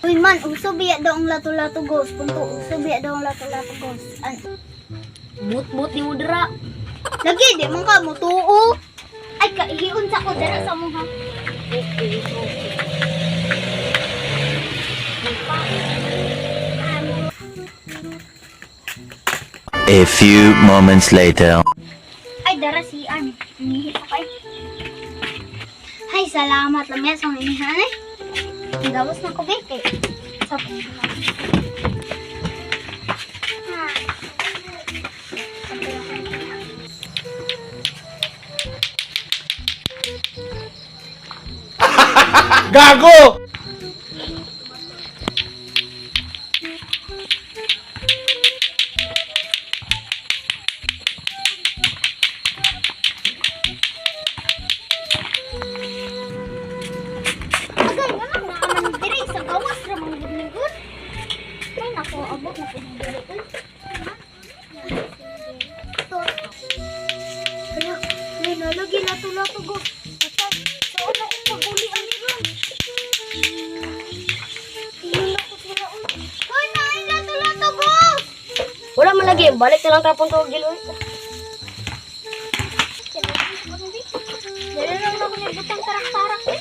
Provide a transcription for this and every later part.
Uy man, uso biya daw ang lato-lato ghost. Punto, uso biya daw ang lato-lato ghost. Mut-mut ni Udra. Lagi, di man ka mo tuo. Ay, kaihiun sa ko dara sa mo ha. A few moments later. Ay, dara si An. Inihi pa kay. Ay, salamat lang yan sa inihan eh. Gawas na ko beke. So, Gago! agay naman na aman diri sa gawas ra mga gud. Ay, nako, abot na ko diri. Kaya, may nalagi lato-lato go. Atay, saan ako paguli ang niron? Tingnan ako sila. Hoy, naay lato-lato go! Wala man lagi, balik na lang tapon to giloy. Dali lang ako nibutang tarak-tarak eh.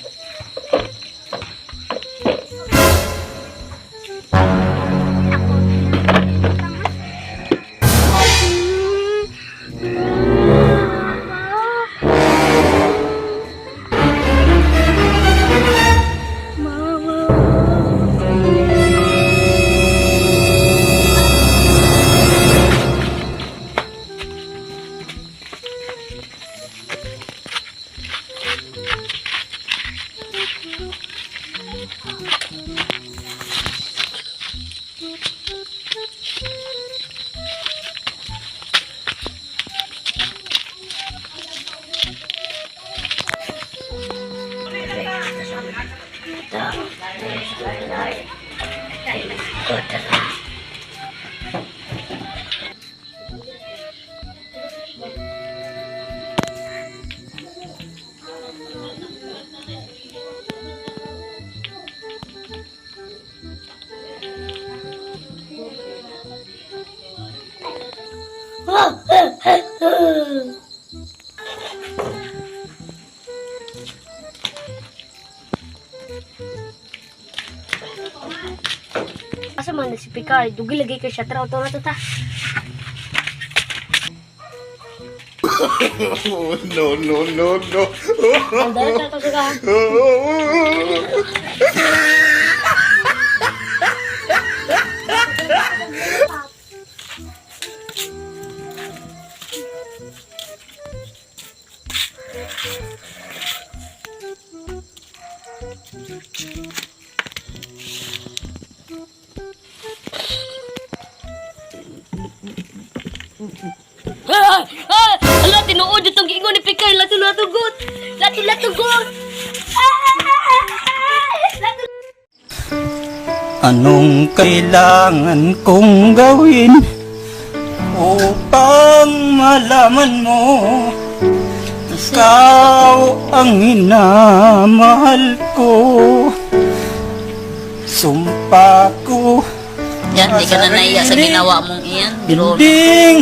Asa man si Picard, dugi lagi kay siya traw to na to ta. No, no, no, no. Ang dara ta to sa. Hala, tinuod itong giingon ni Picard. Lato-lato-got. Lato-lato-got. Anong kailangan kong gawin upang malaman mo ikaw ang hinamahal ko? Sumpa ko Yan, di ka na naiya sa ginawa mong iyan. Pero hindi